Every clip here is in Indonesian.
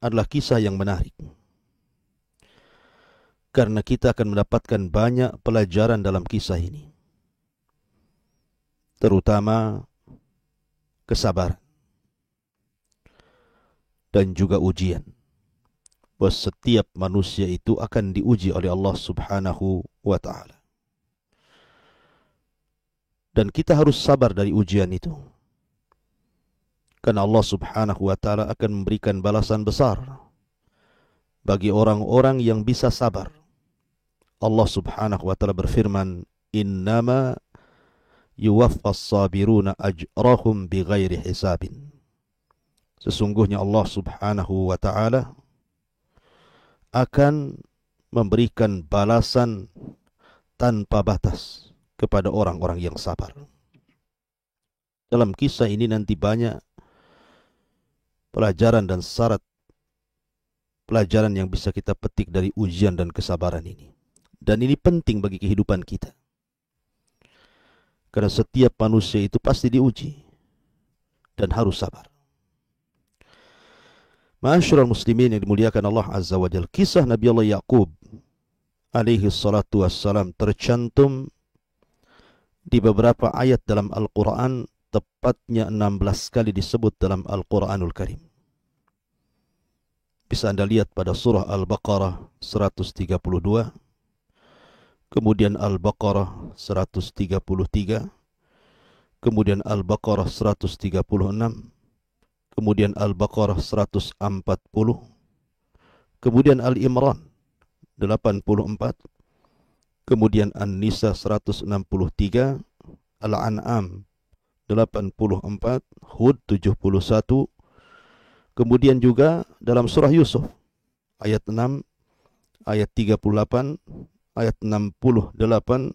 adalah kisah yang menarik, karena kita akan mendapatkan banyak pelajaran dalam kisah ini, terutama kesabaran dan juga ujian. Bahwa setiap manusia itu akan diuji oleh Allah Subhanahu wa ta'ala. Dan kita harus sabar dari ujian itu, karena Allah Subhanahu wa ta'ala akan memberikan balasan besar bagi orang-orang yang bisa sabar. Allah Subhanahu wa ta'ala berfirman, innama yuwaffas sabiruna ajrahum bighairi hisabin. Sesungguhnya Allah Subhanahu wa ta'ala akan memberikan balasan tanpa batas kepada orang-orang yang sabar. Dalam kisah ini nanti banyak pelajaran dan syarat pelajaran yang bisa kita petik dari ujian dan kesabaran ini. Dan ini penting bagi kehidupan kita, karena setiap manusia itu pasti diuji dan harus sabar. Ma'asyiral muslimin yang dimuliakan Allah Azza wa Jalla, kisah Nabi Allah Yaqub alaihi salatu wassalam tercantum di beberapa ayat dalam Al-Quran, tepatnya 16 kali disebut dalam Al-Quranul Karim. Bisa Anda lihat pada surah Al-Baqarah 132, kemudian Al-Baqarah 133, kemudian Al-Baqarah 136, kemudian Al-Baqarah 140, kemudian Al-Imran 84, kemudian An-Nisa 163, Al-An'am 84, Hud 71, kemudian juga dalam surah Yusuf ayat 6, ayat 38, ayat 68,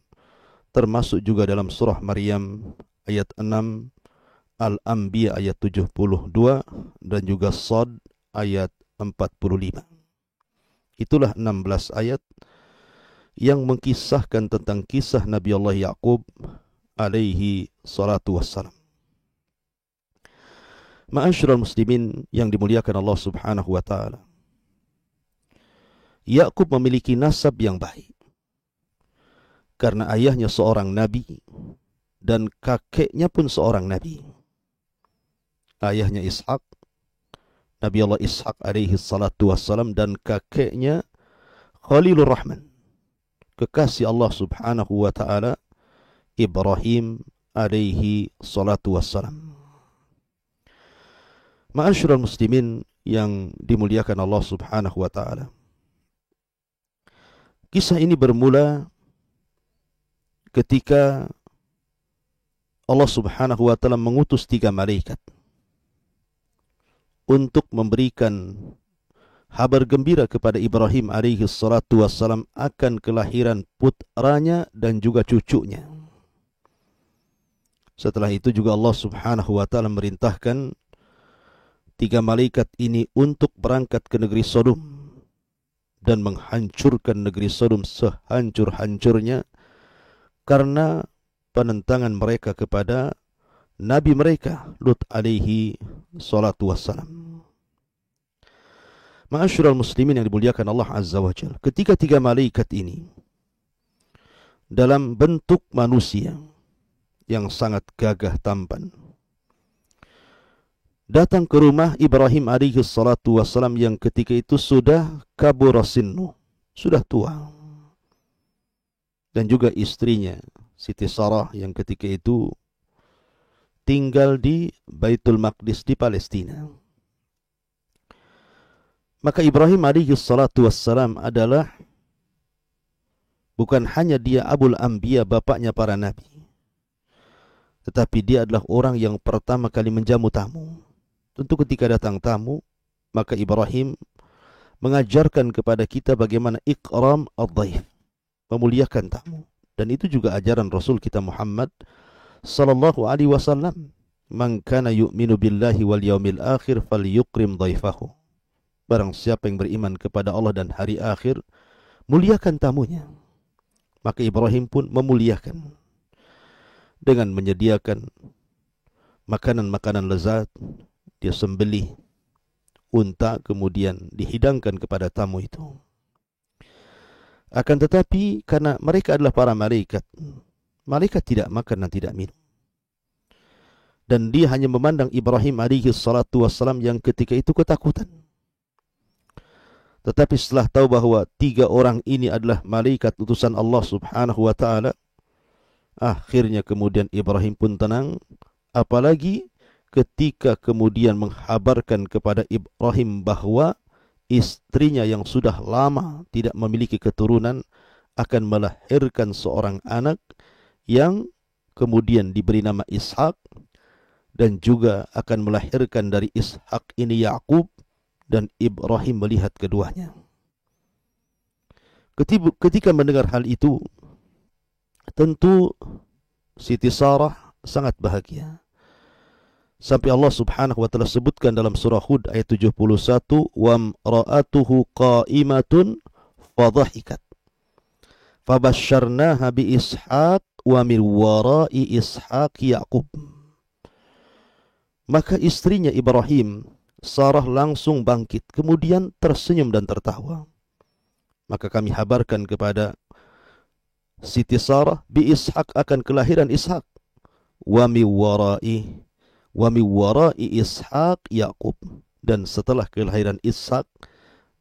termasuk juga dalam surah Maryam ayat 6, Al-Anbiya ayat 72, dan juga Shad ayat 45. Itulah 16 ayat yang mengkisahkan tentang kisah Nabi Allah Yaqub alaihi salatu wassalam. Ma'asyiral muslimin yang dimuliakan Allah Subhanahu wa ta'ala, Yaqub memiliki nasab yang baik, karena ayahnya seorang nabi dan kakeknya pun seorang nabi. Ayahnya Ishak, Nabi Allah Ishak alaihi salatu wassalam, dan kakeknya Khalilur Rahman, kekasih Allah Subhanahu wa ta'ala, Ibrahim alaihi salatu wassalam. Ma'asyiral muslimin yang dimuliakan Allah Subhanahu wa ta'ala, kisah ini bermula ketika Allah Subhanahu wa ta'ala mengutus 3 malaikat untuk memberikan kabar gembira kepada Ibrahim alaihi salatu wassalam akan kelahiran putranya dan juga cucunya. Setelah itu juga Allah Subhanahu wa ta'ala merintahkan 3 malaikat ini untuk berangkat ke negeri Sodom dan menghancurkan negeri Sodom sehancur-hancurnya karena penentangan mereka kepada nabi mereka Lut alaihi salatu wassalam. Ma'asyiral muslimin yang dimuliakan Allah Azza wa Jalla, ketika 3 malaikat ini dalam bentuk manusia yang sangat gagah tampan datang ke rumah Ibrahim alaihi salatu wassalam yang ketika itu sudah kabura sinnu, sudah tua, dan juga istrinya Siti Sarah yang ketika itu tinggal di Baitul Maqdis di Palestina. Maka Ibrahim alaihi salatu wassalam adalah bukan hanya dia Abul Anbiya, bapaknya para nabi, tetapi dia adalah orang yang pertama kali menjamu tamu. Tentu ketika datang tamu, maka Ibrahim mengajarkan kepada kita bagaimana ikram ad-dhaif, memuliakan tamu. Dan itu juga ajaran Rasul kita Muhammad sallallahu alaihi wasallam, man kana yu'minu billahi wal yaumil akhir falyukrim dhaifahu. Barang siapa yang beriman kepada Allah dan hari akhir, muliakan tamunya. Maka Ibrahim pun memuliakan dengan menyediakan makanan-makanan lezat. Dia sembelih unta kemudian dihidangkan kepada tamu itu. Akan tetapi karena mereka adalah para malaikat, malaikat tidak makan dan tidak minum. Dan dia hanya memandang Ibrahim alaihi salatu wassalam yang ketika itu ketakutan. Tetapi setelah tahu bahwa 3 orang ini adalah malaikat utusan Allah subhanahu wa ta'ala, akhirnya kemudian Ibrahim pun tenang. Apalagi ketika kemudian menghabarkan kepada Ibrahim bahwa istrinya yang sudah lama tidak memiliki keturunan akan melahirkan seorang anak yang kemudian diberi nama Ishak, dan juga akan melahirkan dari Ishak ini Yakub, dan Ibrahim melihat keduanya. Ketika mendengar hal itu, tentu Siti Sarah sangat bahagia. Sampai Allah subhanahu wa ta'ala sebutkan dalam surah Hud ayat 71, وَامْرَأَتُهُ قَائِمَةٌ فَضَحِكَتْ فَبَشَّرْنَاهَا بِإِسْحَاقَ وَمِنْ وَرَاءِ إِسْحَاقِ يَعْقُوبَ. Maka istrinya Ibrahim, Sarah, langsung bangkit, kemudian tersenyum dan tertawa. Maka kami habarkan kepada Siti Sarah, bi Ishak, akan kelahiran Ishak, wa mi warai Ishak Yakub, dan setelah kelahiran Ishak,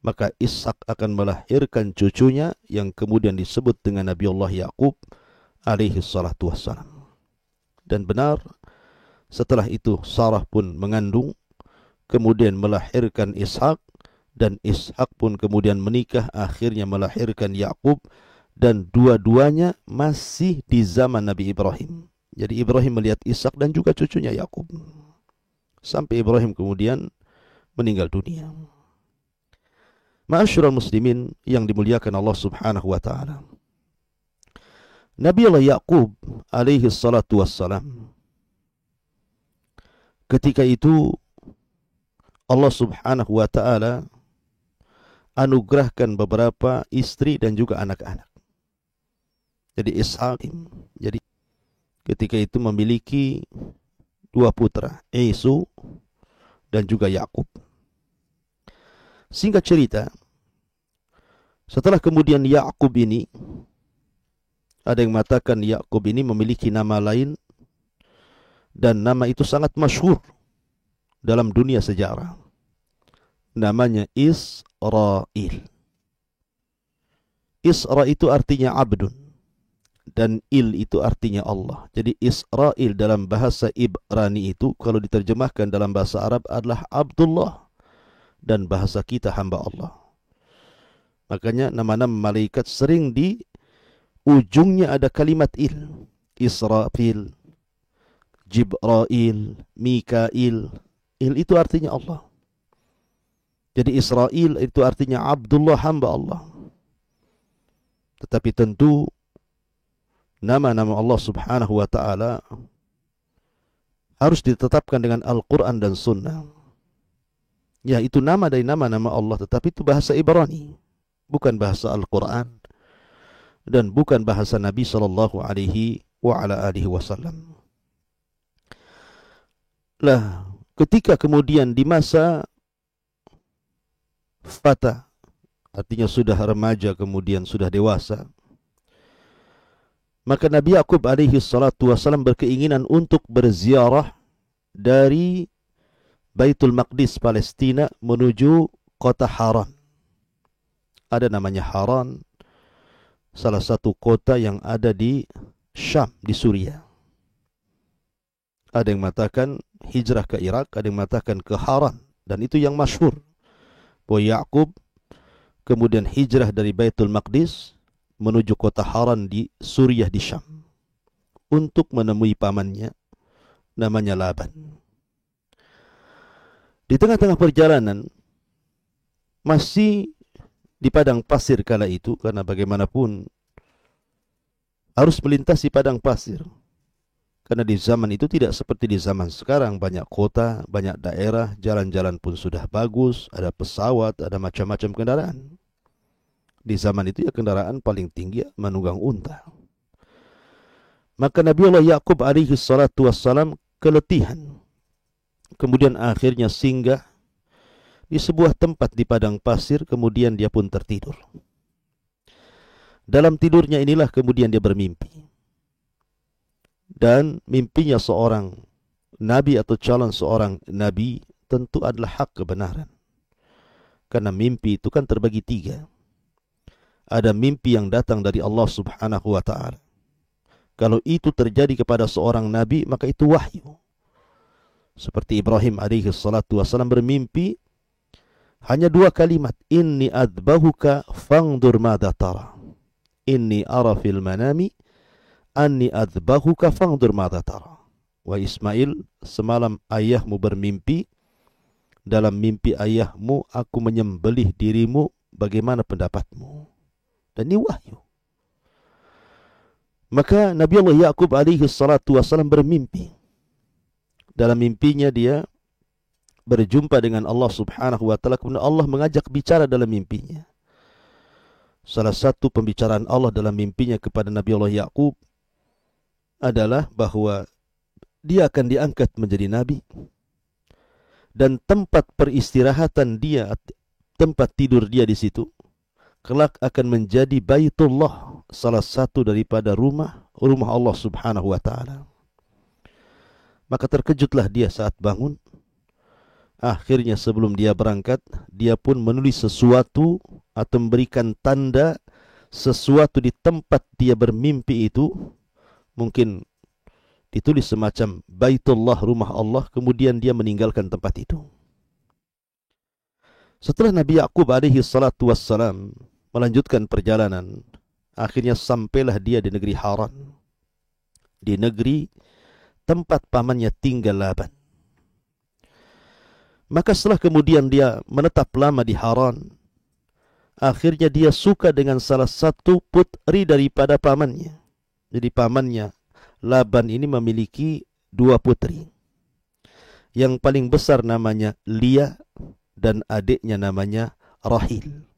maka Ishak akan melahirkan cucunya yang kemudian disebut dengan Nabi Allah Yakub alaihi salatu wassalam. Dan benar, setelah itu Sarah pun mengandung, kemudian melahirkan Ishak, dan Ishak pun kemudian menikah, akhirnya melahirkan Yakub, dan dua-duanya masih di zaman Nabi Ibrahim. Jadi Ibrahim melihat Ishak dan juga cucunya Yakub, sampai Ibrahim kemudian meninggal dunia. Ma'asyiral muslimin yang dimuliakan Allah subhanahu wa ta'ala, Nabi Allah Yakub alaihi salatu wassalam, ketika itu Allah subhanahu wa ta'ala anugerahkan beberapa istri dan juga anak-anak. Jadi Ishak, jadi ketika itu memiliki 2 putra, Isu dan juga Yakub. Singkat cerita, setelah kemudian Yakub ini, ada yang mengatakan Yakub ini memiliki nama lain, dan nama itu sangat masyhur dalam dunia sejarah. Namanya Israel. Isra itu artinya abdun, dan il itu artinya Allah. Jadi Israel dalam bahasa Ibrani itu kalau diterjemahkan dalam bahasa Arab adalah Abdullah, dan bahasa kita hamba Allah. Makanya nama-nama malaikat sering di ujungnya ada kalimat il. Israfil, Jibrail, Mikail. Il itu artinya Allah. Jadi Israel itu artinya Abdullah, hamba Allah. Tetapi tentu nama-nama Allah subhanahu wa ta'ala harus ditetapkan dengan Al-Quran dan Sunnah. Ya, itu nama dari nama-nama Allah, tetapi itu bahasa Ibrani, bukan bahasa Al-Quran, dan bukan bahasa Nabi sallallahu alaihi wa ala alihi wasallam. Lah, ketika kemudian di masa fata, artinya sudah remaja kemudian sudah dewasa, maka Nabi Yakub alaihi salatu wasallam berkeinginan untuk berziarah dari Baitul Maqdis Palestina menuju kota Haran. Ada namanya Haran, salah satu kota yang ada di Syam, di Suriah. Ada yang mengatakan hijrah ke Irak, ada yang mengatakan ke Haran, dan itu yang masyhur. Bahwa Yakub kemudian hijrah dari Baitul Maqdis menuju kota Haran di Suriah, di Syam, untuk menemui pamannya namanya Laban. Di tengah-tengah perjalanan, masih di padang pasir kala itu, karena bagaimanapun harus melintasi padang pasir. Karena di zaman itu tidak seperti di zaman sekarang, banyak kota, banyak daerah, jalan-jalan pun sudah bagus, ada pesawat, ada macam-macam kendaraan. Di zaman itu ya kendaraan paling tinggi menunggang unta. Maka Nabi Allah Yakub alaihi salatu wassalam keletihan. Kemudian akhirnya singgah di sebuah tempat di padang pasir, kemudian dia pun tertidur. Dalam tidurnya inilah kemudian dia bermimpi. Dan mimpinya seorang nabi atau calon seorang nabi tentu adalah hak kebenaran. Karena mimpi itu kan terbagi tiga. Ada mimpi yang datang dari Allah Subhanahu wa ta'ala. Kalau itu terjadi kepada seorang nabi, maka itu wahyu. Seperti Ibrahim alaihi salatu wassalam bermimpi hanya dua kalimat, inni adbahuka fangdur madza tara. Inni ara fil manami anni adbahuka fangdur madza tara. Wa Ismail, semalam ayahmu bermimpi, dalam mimpi ayahmu aku menyembelih dirimu, bagaimana pendapatmu? Dan ini wahyu. Maka Nabi Allah Ya'qub alaihi salatu wassalam bermimpi. Dalam mimpinya dia berjumpa dengan Allah Subhanahu wa ta'ala, kemudian Allah mengajak bicara dalam mimpinya. Salah satu pembicaraan Allah dalam mimpinya kepada Nabi Allah Ya'qub adalah bahwa dia akan diangkat menjadi nabi, dan tempat peristirahatan dia, tempat tidur dia di situ, kelak akan menjadi Baitullah, salah satu daripada rumah Allah Subhanahu wa ta'ala. Maka terkejutlah dia saat bangun. Akhirnya sebelum dia berangkat, dia pun menulis sesuatu atau memberikan tanda sesuatu di tempat dia bermimpi itu. Mungkin ditulis semacam Baitullah, rumah Allah, kemudian dia meninggalkan tempat itu. Setelah Nabi Ya'qub alaihi salatu wassalam melanjutkan perjalanan, akhirnya sampailah dia di negeri Haran, di negeri tempat pamannya tinggal Laban. Maka setelah kemudian dia menetap lama di Haran, akhirnya dia suka dengan salah satu putri daripada pamannya. Jadi pamannya Laban ini memiliki dua putri. Yang paling besar namanya Lia dan adiknya namanya Rahil.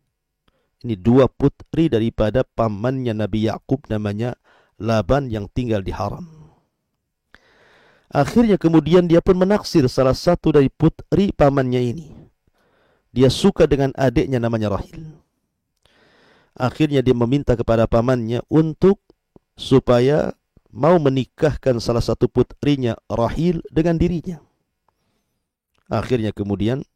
Ini dua putri daripada pamannya Nabi Ya'qub namanya Laban yang tinggal di Haran. Akhirnya kemudian dia pun menaksir salah satu dari putri pamannya ini. Dia suka dengan adiknya namanya Rahil. Akhirnya dia meminta kepada pamannya untuk supaya mau menikahkan salah satu putrinya Rahil dengan dirinya. Akhirnya kemudian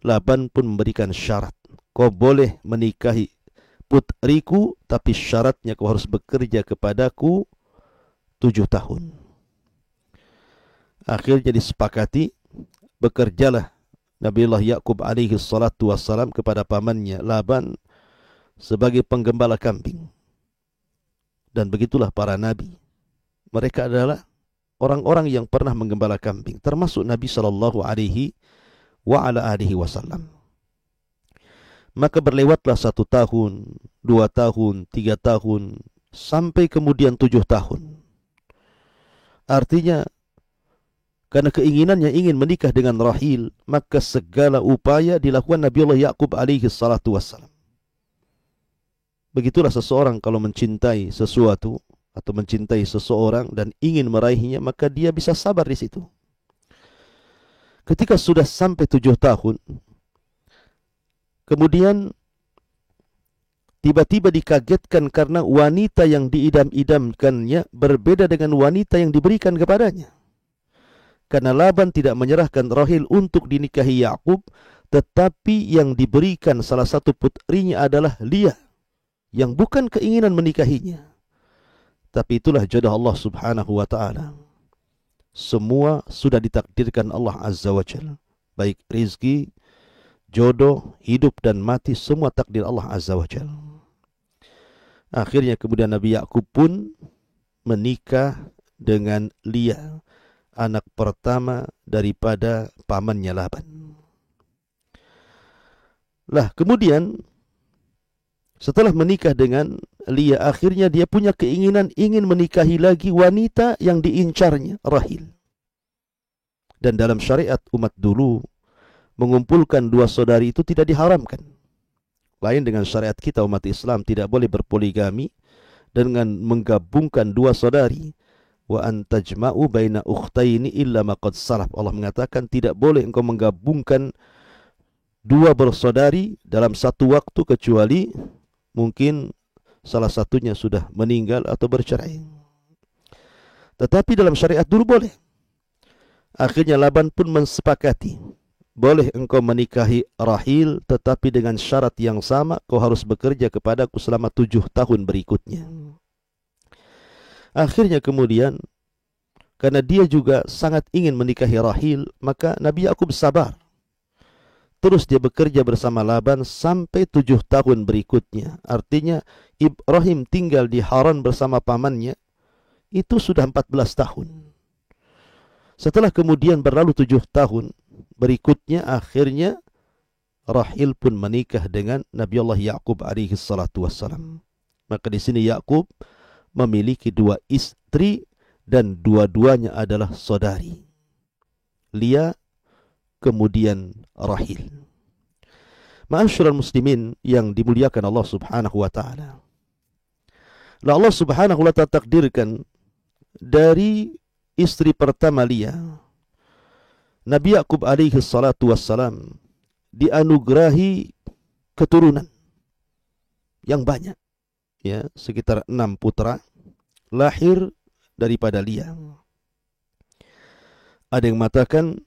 Laban pun memberikan syarat. Kau boleh menikahi putriku, tapi syaratnya kau harus bekerja kepadaku 7 tahun. Akhirnya disepakati, bekerjalah Nabiullah Ya'qub alaihi salatu wassalam kepada pamannya Laban sebagai penggembala kambing. Dan begitulah para nabi. Mereka adalah orang-orang yang pernah menggembala kambing, termasuk Nabi sallallahu alaihi wasallam. Maka berlewatlah 1 tahun, 2 tahun, 3 tahun, sampai kemudian 7 tahun. Artinya, karena keinginannya ingin menikah dengan Rahil, maka segala upaya dilakukan Nabiullah Ya'qub alaihi salatu wassalam. Begitulah seseorang kalau mencintai sesuatu atau mencintai seseorang dan ingin meraihnya, maka dia bisa sabar di situ. Ketika sudah sampai 7 tahun, kemudian tiba-tiba dikagetkan karena wanita yang diidam-idamkannya berbeda dengan wanita yang diberikan kepadanya. Karena Laban tidak menyerahkan Rahil untuk dinikahi Ya'qub, tetapi yang diberikan salah satu putrinya adalah Lia, yang bukan keinginan menikahinya. Tapi itulah jodoh Allah Subhanahu wa ta'ala. Semua sudah ditakdirkan Allah Azza wa Jalla. Baik rizki, jodoh, hidup dan mati, semua takdir Allah Azza wa Jalla. Akhirnya kemudian Nabi Ya'qub pun menikah dengan Lia, anak pertama daripada pamannya Laban. Lah kemudian setelah menikah dengan Lia, akhirnya dia punya keinginan ingin menikahi lagi wanita yang diincarnya, Rahil. Dan dalam syariat umat dulu, mengumpulkan 2 saudari itu tidak diharamkan. Lain dengan syariat kita umat Islam, tidak boleh berpoligami dengan menggabungkan 2 saudari. Wa antajma'u baina ukhtaini illa ma qad salaf. Allah mengatakan tidak boleh engkau menggabungkan dua bersaudari dalam satu waktu, kecuali mungkin salah satunya sudah meninggal atau bercerai. Tetapi dalam syariat dulu boleh. Akhirnya Laban pun mensepakati, boleh engkau menikahi Rahil, tetapi dengan syarat yang sama, kau harus bekerja kepadaku selama 7 tahun berikutnya. Akhirnya kemudian, karena dia juga sangat ingin menikahi Rahil, maka Nabi Yakub sabar. Terus dia bekerja bersama Laban sampai 7 tahun berikutnya. Artinya Ibrahim tinggal di Haran bersama pamannya, itu sudah 14 tahun. Setelah kemudian berlalu 7 tahun berikutnya, akhirnya Rahil pun menikah dengan Nabi Allah Yakub alaihi salatu wassalam. Maka di sini Yakub memiliki 2 istri dan dua-duanya adalah saudari. Lia kemudian Rahil. Ma'asyiral muslimin yang dimuliakan Allah Subhanahu wa taala. Allah Subhanahu wa taala takdirkan dari istri pertama Lia, Nabi Yakub alaihi salatu wassalam dianugerahi keturunan yang banyak, ya, sekitar 6 putra lahir daripada Lia. Ada yang mengatakan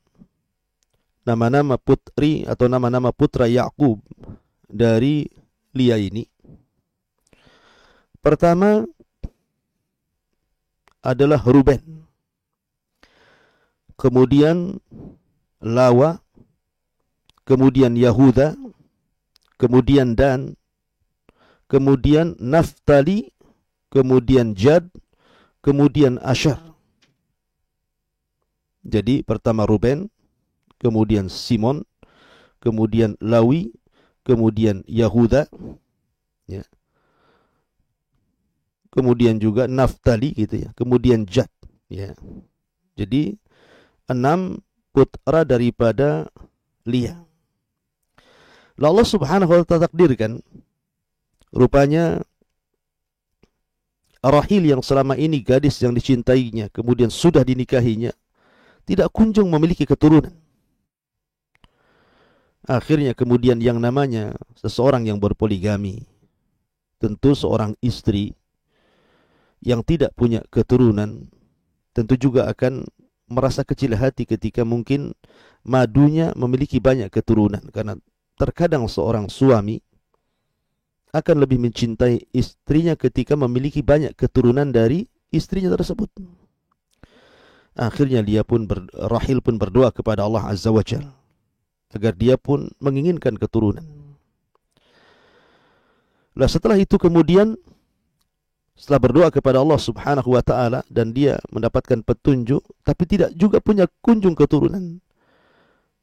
nama-nama putri atau nama-nama putra Yakub dari Lia ini. Pertama adalah Ruben, kemudian Lawa, kemudian Yahuda, kemudian Dan, kemudian Naftali, kemudian Jad, kemudian Asher. Jadi pertama Ruben, kemudian Simon, kemudian Lawi, kemudian Yahuda, ya. Kemudian juga Naftali gitu ya, kemudian Jad, ya. Jadi 6 putra daripada Lia. Lalu Allah Subhanahu wa taala takdirkan, rupanya Rahil yang selama ini gadis yang dicintainya, kemudian sudah dinikahinya, tidak kunjung memiliki keturunan. Akhirnya kemudian yang namanya seseorang yang berpoligami, tentu seorang istri yang tidak punya keturunan, tentu juga akan merasa kecil hati ketika mungkin madunya memiliki banyak keturunan. Karena terkadang seorang suami akan lebih mencintai istrinya ketika memiliki banyak keturunan dari istrinya tersebut. Akhirnya Rahil pun berdoa kepada Allah Azza wa Jalla agar dia pun menginginkan keturunan. Nah, setelah itu kemudian, setelah berdoa kepada Allah Subhanahu wa taala dan dia mendapatkan petunjuk, tapi tidak juga punya kunjung keturunan.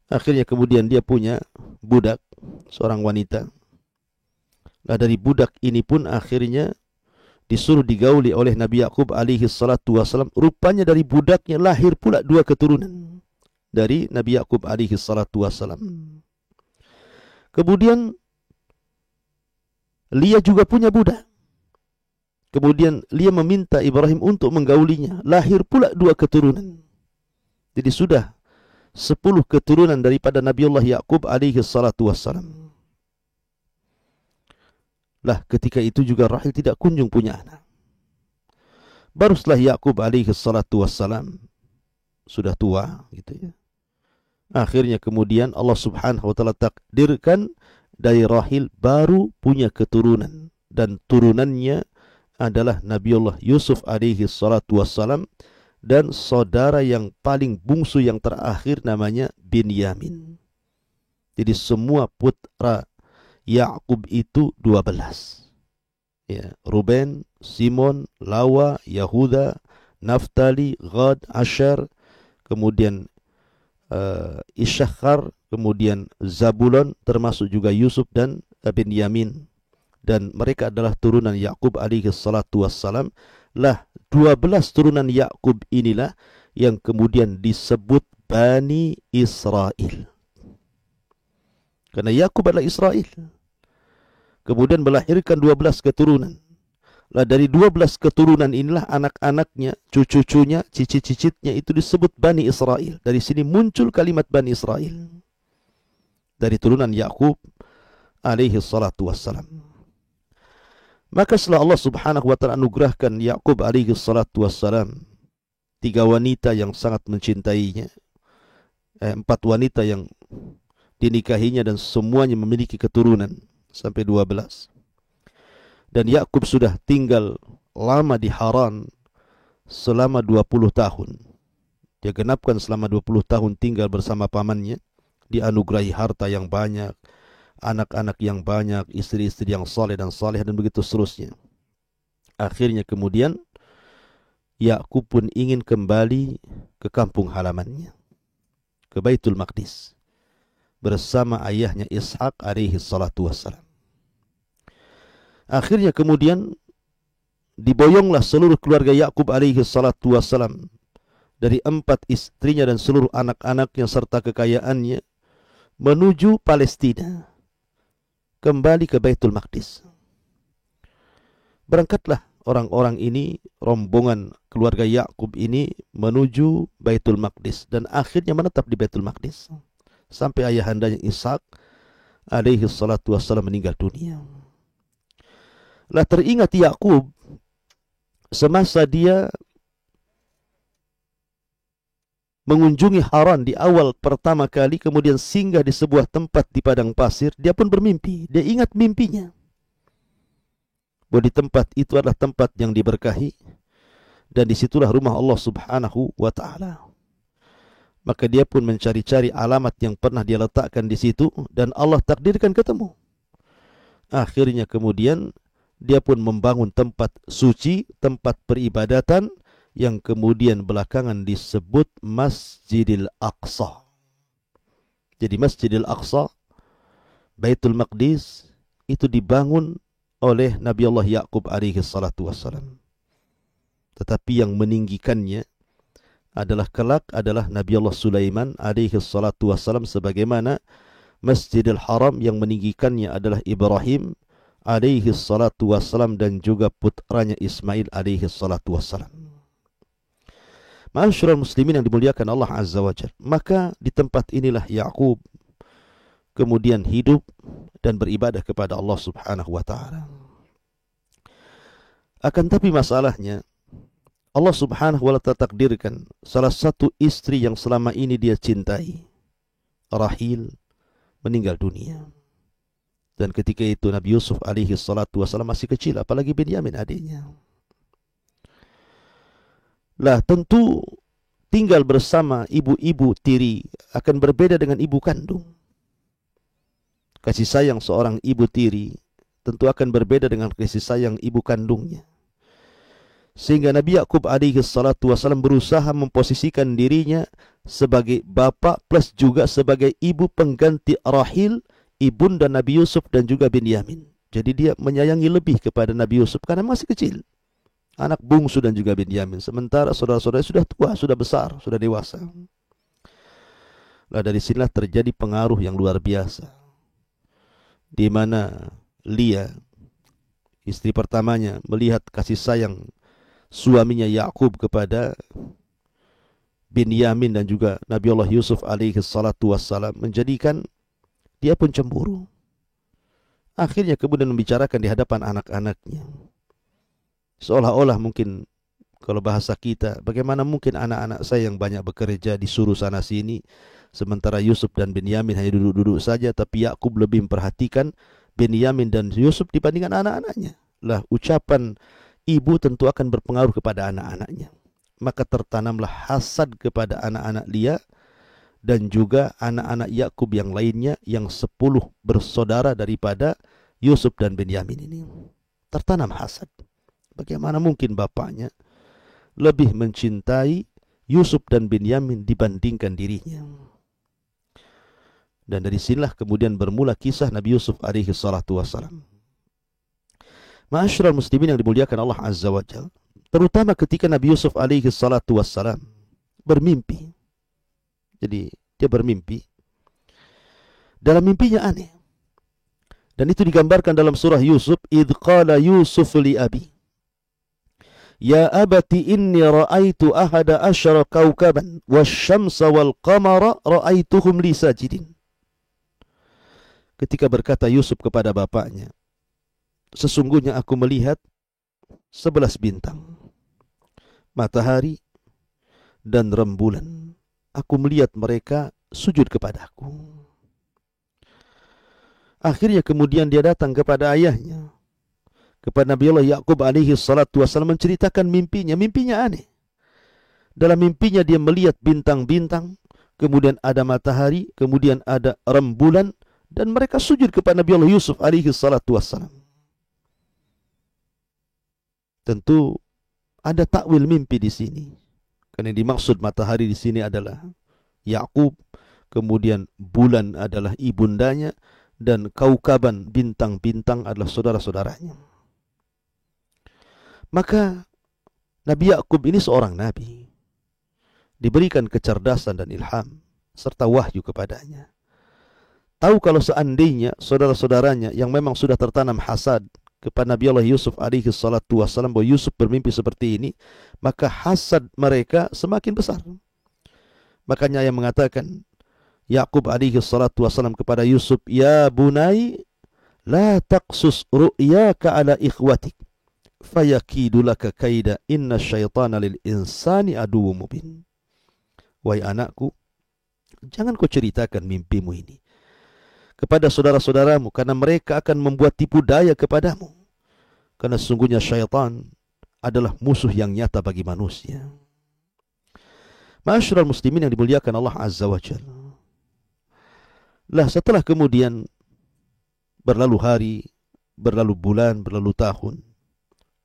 Akhirnya kemudian dia punya budak, seorang wanita. Nah, dari budak ini pun akhirnya disuruh digauli oleh Nabi Yakub alaihi salatu wasallam. Rupanya dari budaknya lahir pula 2 keturunan dari Nabi Yakub alaihi salatu wasallam. Kemudian Lia juga punya budak. Kemudian Lia meminta Ibrahim untuk menggaulinya. Lahir pula 2 keturunan. Jadi sudah 10 keturunan daripada Nabiullah Yakub alaihi salatu wassalam. Lah, ketika itu juga Rahil tidak kunjung punya anak. Baru setelah Yakub alaihi salatu wassalam sudah tua gitu ya. Akhirnya kemudian Allah Subhanahu wa taala takdirkan dari Rahil baru punya keturunan, dan turunannya adalah Nabiullah Yusuf alaihi salatu wassalam dan saudara yang paling bungsu yang terakhir namanya Binyamin. Jadi semua putra Yakub itu 12. Ya, Ruben, Simon, Lawa, Yahuda, Naftali, Gad, Asher, kemudian Isyakhar, kemudian Zabulon, termasuk juga Yusuf dan Binyamin. Dan mereka adalah turunan Yakub alaihi salatu wassalam. Lah, 12 turunan Yakub inilah yang kemudian disebut Bani Israel. Karena Yakub adalah Israel. Kemudian melahirkan 12 keturunan. Lah, dari 12 keturunan inilah anak-anaknya, cucu-cucunya, cicit-cicitnya itu disebut Bani Israel. Dari sini muncul kalimat Bani Israel. dari turunan Yakub alaihi salatu wassalam. Maka setelah Allah subhanahu wa ta'ala anugerahkan Yakub alaihi salatu wassalam 3 wanita yang sangat mencintainya, 4 wanita yang dinikahinya dan semuanya memiliki keturunan sampai 12. Dan Yakub sudah tinggal lama di Haran selama 20 tahun. Dia genapkan selama 20 tahun tinggal bersama pamannya, dianugerahi harta yang banyak, anak-anak yang banyak, istri-istri yang saleh dan saleh, dan begitu seterusnya. Akhirnya kemudian Yakub pun ingin kembali ke kampung halamannya, ke Baitul Maqdis, bersama ayahnya Ishak alaihi salatu wassalam. Akhirnya kemudian diboyonglah seluruh keluarga Yakub alaihi salatu wassalam, dari 4 istrinya dan seluruh anak-anaknya serta kekayaannya, menuju Palestina, kembali ke Baitul Maqdis. Berangkatlah orang-orang ini, rombongan keluarga Yakub ini, menuju Baitul Maqdis dan akhirnya menetap di Baitul Maqdis sampai ayahandanya Ishak alaihi salatu wassalam meninggal dunia. Lah teringat Yakub semasa dia mengunjungi Haran di awal pertama kali, kemudian singgah di sebuah tempat di padang pasir, dia pun bermimpi. Dia ingat mimpinya, bahwa di tempat itu adalah tempat yang diberkahi dan disitulah rumah Allah subhanahu wa ta'ala. Maka dia pun mencari-cari alamat yang pernah dia letakkan di situ, dan Allah takdirkan ketemu. Akhirnya kemudian dia pun membangun tempat suci, tempat peribadatan, yang kemudian belakangan disebut Masjidil Aqsa. Jadi Masjidil Aqsa, Baitul Maqdis, itu dibangun oleh Nabi Allah Yakub alaihi salatu wassalam. Tetapi yang meninggikannya adalah kelak adalah Nabi Allah Sulaiman alaihi salatu wassalam, sebagaimana Masjidil Haram yang meninggikannya adalah Ibrahim alaihi salatu wassalam dan juga putranya Ismail alaihi salatu wassalam. Ma'asyiral muslimin yang dimuliakan Allah Azza wa Jalla. Maka di tempat inilah Yakub kemudian hidup dan beribadah kepada Allah subhanahu wa ta'ala. Akan tapi masalahnya, Allah subhanahu wa ta'ala takdirkan salah satu istri yang selama ini dia cintai, Rahil, meninggal dunia. Dan ketika itu Nabi Yusuf alaihi salatu wassalam masih kecil, apalagi Binyamin adiknya. Lah tentu tinggal bersama ibu-ibu tiri akan berbeda dengan ibu kandung. Kasih sayang seorang ibu tiri tentu akan berbeda dengan kasih sayang ibu kandungnya. Sehingga Nabi Yakub alaihi salatu wasallam berusaha memposisikan dirinya sebagai bapak plus juga sebagai ibu pengganti Rahil, ibunda Nabi Yusuf dan juga Binyamin. Jadi dia menyayangi lebih kepada Nabi Yusuf karena masih kecil, anak bungsu dan juga Binyamin. Sementara saudara-saudara sudah tua, sudah besar, sudah dewasa. Lah dari sinilah terjadi pengaruh yang luar biasa, di mana Lia, istri pertamanya, melihat kasih sayang suaminya Yakub kepada Binyamin dan juga Nabi Allah Yusuf alaihi salatu wassalam, menjadikan dia pun cemburu. Akhirnya kemudian membicarakan di hadapan anak-anaknya, seolah-olah mungkin kalau bahasa kita, bagaimana mungkin anak-anak saya yang banyak bekerja disuruh sana sini, sementara Yusuf dan Binyamin hanya duduk-duduk saja, tapi Yakub lebih memperhatikan Binyamin dan Yusuf dibandingkan anak-anaknya. Lah ucapan ibu tentu akan berpengaruh kepada anak-anaknya. Maka tertanamlah hasad kepada anak-anak Lia dan juga anak-anak Yakub yang lainnya yang 10 bersaudara daripada Yusuf dan Binyamin ini. Tertanam hasad. Bagaimana mungkin bapaknya lebih mencintai Yusuf dan Binyamin dibandingkan dirinya. Dan dari sinilah kemudian bermula kisah Nabi Yusuf alaihi salatu wassalam. Ma'asyiral muslimin yang dimuliakan Allah Azza wa Jalla, terutama ketika Nabi Yusuf alaihi salatu wassalam bermimpi. Jadi dia bermimpi, dalam mimpinya aneh. Dan itu digambarkan dalam surah Yusuf, idh qala Yusuf li abi, ya abati inni ra'aitu ahada asyara kawkaban wasyamsa wal qamara ra'aituhum li sajidin. ketika berkata Yusuf kepada bapaknya, sesungguhnya aku melihat 11 bintang, matahari dan rembulan. Aku melihat mereka sujud kepadaku. Akhirnya kemudian dia datang kepada ayahnya, kepada Nabi Allah Ya'qub alaihi salatu wassalam, menceritakan mimpinya. Mimpinya aneh. Dalam mimpinya dia melihat bintang-bintang, kemudian ada matahari, kemudian ada rembulan, dan mereka sujud kepada Nabi Allah Yusuf alaihi salatu wassalam. Tentu ada takwil mimpi di sini. Karena yang dimaksud matahari di sini adalah Ya'qub, kemudian bulan adalah ibundanya, dan kaukaban bintang-bintang adalah saudara-saudaranya. Maka Nabi Ya'qub ini seorang nabi, diberikan kecerdasan dan ilham serta wahyu kepadanya. Tahu kalau seandainya saudara-saudaranya yang memang sudah tertanam hasad kepada Nabi Allah Yusuf alaihi salatu wassalam bahwa Yusuf bermimpi seperti ini, maka hasad mereka semakin besar. Makanya yang mengatakan Ya'qub alaihi salatu wassalam kepada Yusuf, ya bunai la taqsus ru'yaka ala ikhwatik fayakidu laka kaida inna syaitana lil insani aduwwum mubin. Wahai anakku, jangan kau ceritakan mimpimu ini kepada saudara-saudaramu, karena mereka akan membuat tipu daya kepadamu. Karena sesungguhnya syaitan adalah musuh yang nyata bagi manusia. Ma'asyiral muslimin yang dimuliakan Allah Azza wa Jalla. Lah setelah kemudian berlalu hari, berlalu bulan, berlalu tahun,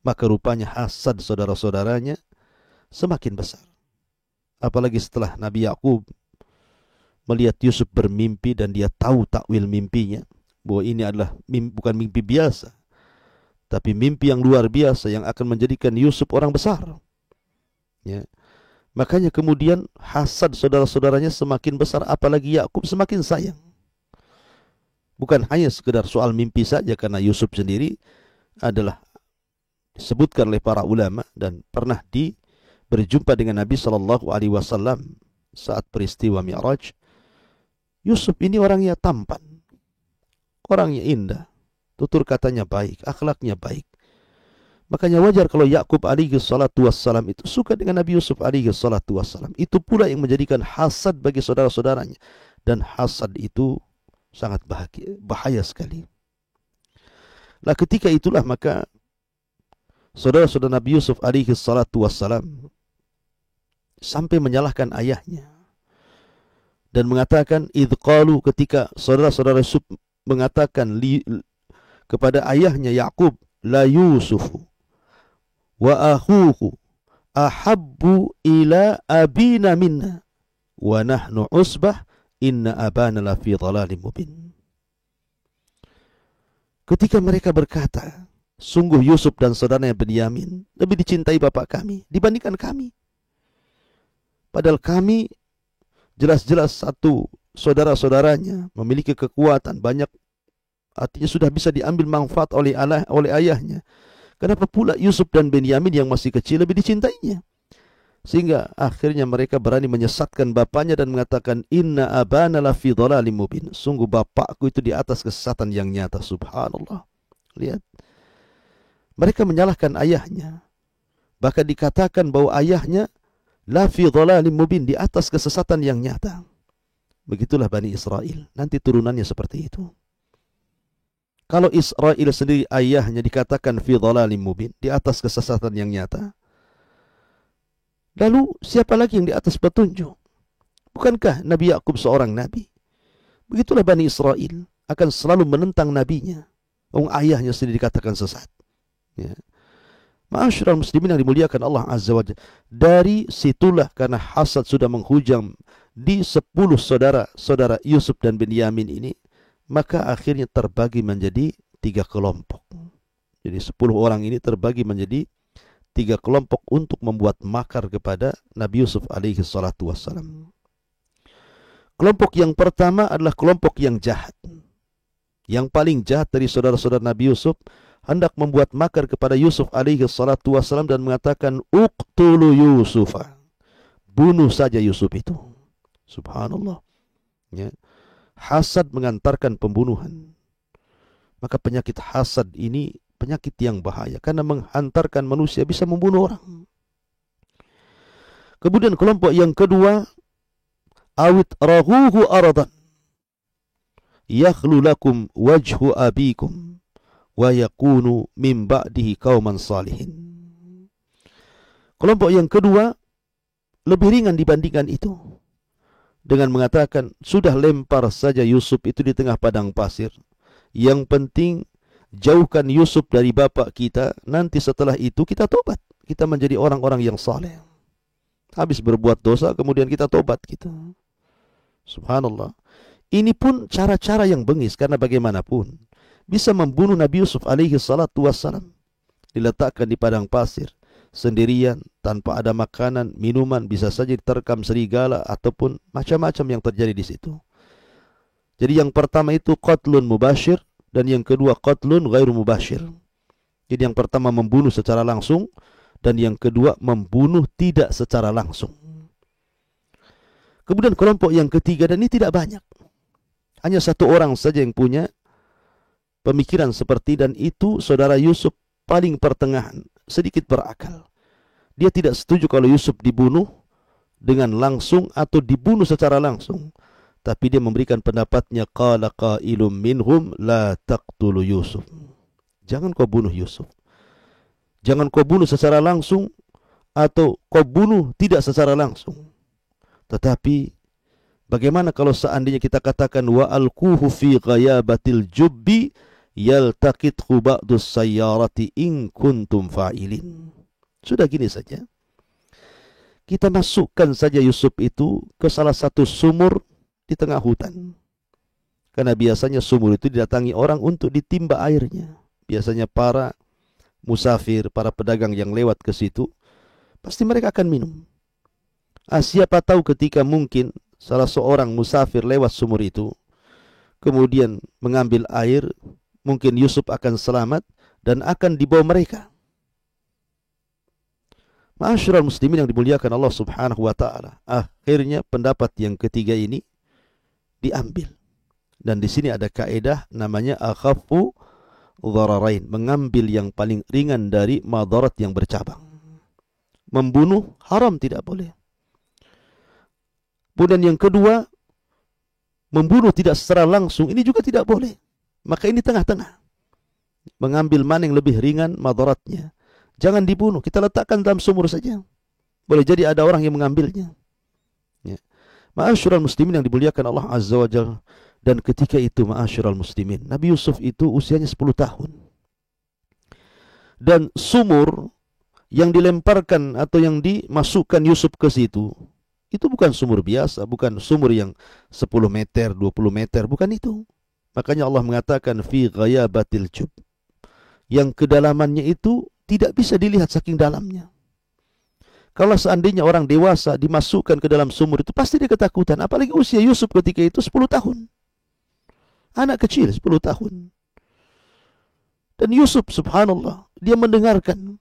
maka rupanya hasad saudara-saudaranya semakin besar. Apalagi setelah Nabi Ya'qub melihat Yusuf bermimpi dan dia tahu takwil mimpinya, bahwa ini adalah bukan mimpi biasa, tapi mimpi yang luar biasa yang akan menjadikan Yusuf orang besar. Ya. Makanya kemudian hasad saudara-saudaranya semakin besar, apalagi Ya'qub semakin sayang. Bukan hanya sekedar soal mimpi saja, karena Yusuf sendiri adalah disebutkan oleh para ulama dan pernah berjumpa dengan Nabi sallallahu alaihi wasallam saat peristiwa Mi'raj. Yusuf ini orangnya tampan, orangnya indah, tutur katanya baik, akhlaknya baik. Makanya wajar kalau Ya'qub alaihi salatu wassalam itu suka dengan Nabi Yusuf alaihi salatu wassalam. Itu pula yang menjadikan hasad bagi saudara-saudaranya. Dan hasad itu sangat bahaya sekali. Lah ketika itulah maka saudara-saudara Nabi Yusuf alaihi salatu wassalam sampai menyalahkan ayahnya dan mengatakan, idh qalu, ketika saudara-saudara Yusuf mengatakan kepada ayahnya Ya'qub, la Yusufu wa akhuhu ahabbu ila abina minna wa nahnu usbah inna abana la fi dhalalim mubin. Ketika mereka berkata, sungguh Yusuf dan saudaranya Benyamin lebih dicintai bapak kami dibandingkan kami. Padahal kami jelas-jelas satu saudara-saudaranya memiliki kekuatan banyak, artinya sudah bisa diambil manfaat oleh ayahnya. Kenapa pula Yusuf dan Benyamin yang masih kecil lebih dicintainya? Sehingga akhirnya mereka berani menyesatkan bapaknya dan mengatakan, inna abana la fi dhalalim mubin. Sungguh bapakku itu di atas kesesatan yang nyata. Subhanallah. Lihat. Mereka menyalahkan ayahnya. Bahkan dikatakan bahwa ayahnya la fi dhalalim mubin, di atas kesesatan yang nyata. Begitulah Bani Israel. Nanti turunannya seperti itu. Kalau Israel sendiri ayahnya dikatakan fi dhalalim mubin, di atas kesesatan yang nyata, lalu siapa lagi yang di atas petunjuk? Bukankah Nabi Ya'qub seorang nabi? Begitulah Bani Israel akan selalu menentang nabinya. Ayahnya sendiri dikatakan sesat. Ya. Ma'asyiral muslimin yang dimuliakan Allah Azza wa Jalla. Dari situlah karena hasad sudah menghujam di 10 saudara Yusuf dan Benyamin ini, maka akhirnya terbagi menjadi 3 kelompok. Jadi 10 orang ini terbagi menjadi 3 kelompok untuk membuat makar kepada Nabi Yusuf alaihi salatu wassalam. Kelompok yang pertama adalah kelompok yang jahat. Yang paling jahat dari saudara-saudara Nabi Yusuf hendak membuat makar kepada Yusuf alaihi salatu wassalam dan mengatakan, uqtulu Yusufa. Bunuh saja Yusuf itu. Subhanallah. Ya. Hasad mengantarkan pembunuhan. Maka penyakit hasad ini penyakit yang bahaya karena menghantarkan manusia, bisa membunuh orang. Kemudian kelompok yang kedua, awit raghuhu aradan yakhlu lakum wajhu abikum wa yakunu min ba'dihi qauman salihin. Kelompok yang kedua lebih ringan dibandingkan itu, dengan mengatakan, sudah lempar saja Yusuf itu di tengah padang pasir. Yang penting jauhkan Yusuf dari bapak kita, nanti setelah itu kita tobat, kita menjadi orang-orang yang saleh. Habis berbuat dosa kemudian kita tobat gitu. Subhanallah. Ini pun cara-cara yang bengis, karena bagaimanapun bisa membunuh Nabi Yusuf alaihi salatu wassalam. Diletakkan di padang pasir sendirian, tanpa ada makanan, minuman, bisa saja diterkam serigala ataupun macam-macam yang terjadi di situ. Jadi yang pertama itu qatlun mubashir, dan yang kedua qatlun ghairu mubashir. Jadi yang pertama membunuh secara langsung, dan yang kedua membunuh tidak secara langsung. Kemudian kelompok yang ketiga, dan ini tidak banyak, hanya satu orang saja yang punya pemikiran seperti, dan itu saudara Yusuf paling pertengahan, sedikit berakal. Dia tidak setuju kalau Yusuf dibunuh dengan langsung atau dibunuh secara langsung, tapi dia memberikan pendapatnya, qala qailum minhum la taqtulu Yusuf. Jangan kau bunuh Yusuf. Jangan kau bunuh secara langsung atau kau bunuh tidak secara langsung. Tetapi bagaimana kalau seandainya kita katakan wa alquhu fi ghayabatil jubbi yaltaqithu ba'dus sayyarati in kuntum fa'ilin. Sudah gini saja, kita masukkan saja Yusuf itu ke salah satu sumur di tengah hutan. Karena biasanya sumur itu didatangi orang untuk ditimba airnya. Biasanya para musafir, para pedagang yang lewat ke situ, pasti mereka akan minum. Siapa tahu ketika mungkin salah seorang musafir lewat sumur itu, kemudian mengambil air, mungkin Yusuf akan selamat dan akan dibawa mereka. Ma'asyiral muslimin yang dimuliakan Allah Subhanahu wa taala, akhirnya pendapat yang ketiga ini diambil. Dan di sini ada kaidah namanya akhaffu dhararain, mengambil yang paling ringan dari madarat yang bercabang. Membunuh haram, tidak boleh. Kemudian yang kedua, membunuh tidak secara langsung, ini juga tidak boleh. Maka ini tengah-tengah, mengambil mana yang lebih ringan madaratnya. Jangan dibunuh, kita letakkan dalam sumur saja. Boleh jadi ada orang yang mengambilnya. Ya. Ma'asyiral muslimin yang dimuliakan Allah Azza wa Jalla. Dan ketika itu ma'asyiral muslimin, Nabi Yusuf itu usianya 10 tahun. Dan sumur yang dilemparkan atau yang dimasukkan Yusuf ke situ, itu bukan sumur biasa, bukan sumur yang 10 meter, 20 meter, bukan itu. Makanya Allah mengatakan fi ghayabatil jub, yang kedalamannya itu tidak bisa dilihat saking dalamnya. Kalau seandainya orang dewasa dimasukkan ke dalam sumur itu, pasti dia ketakutan. Apalagi usia Yusuf ketika itu 10 tahun. Anak kecil 10 tahun. Dan Yusuf subhanallah, dia mendengarkan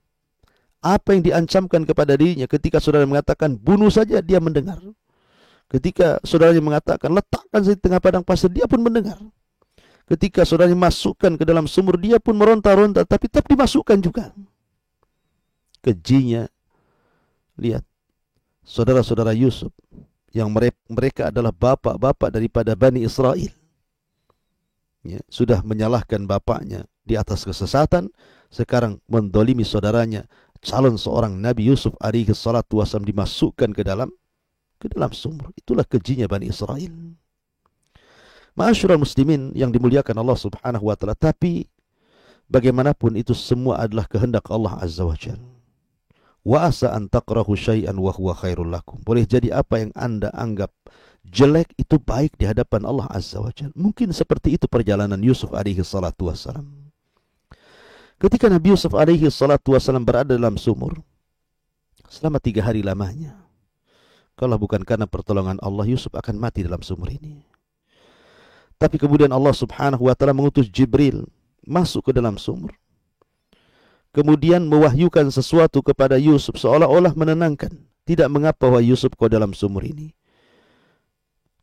apa yang diancamkan kepada dirinya. Ketika saudara mengatakan bunuh saja, dia mendengar. Ketika saudaranya mengatakan letakkan di tengah padang pasir, dia pun mendengar. Ketika saudaranya masukkan ke dalam sumur, dia pun meronta-ronta, tapi tetap dimasukkan juga. Kejinya, lihat, saudara-saudara Yusuf, yang mereka adalah bapak-bapak daripada Bani Israel, ya, sudah menyalahkan bapaknya di atas kesesatan, sekarang mendolimi saudaranya, calon seorang Nabi Yusuf alaihi salatu wasallam, dimasukkan ke dalam sumur. Itulah kejinya Bani Israel. Ma'asyiral muslimin yang dimuliakan Allah Subhanahu wa taala, tapi bagaimanapun itu semua adalah kehendak Allah Azza wa Jalla. Wa asa an taqrahu syai'an wa huwa khairul lakum. Boleh jadi apa yang Anda anggap jelek itu baik di hadapan Allah Azza wa Jalla. Mungkin seperti itu perjalanan Yusuf alaihi salatu wassalam. Ketika Nabi Yusuf alaihi salatu wassalam berada dalam sumur selama 3 hari lamanya, kalau bukan karena pertolongan Allah, Yusuf akan mati dalam sumur ini. Tapi kemudian Allah Subhanahu wa taala mengutus Jibril masuk ke dalam sumur, kemudian mewahyukan sesuatu kepada Yusuf, seolah-olah menenangkan. Tidak mengapa wahai Yusuf kau dalam sumur ini.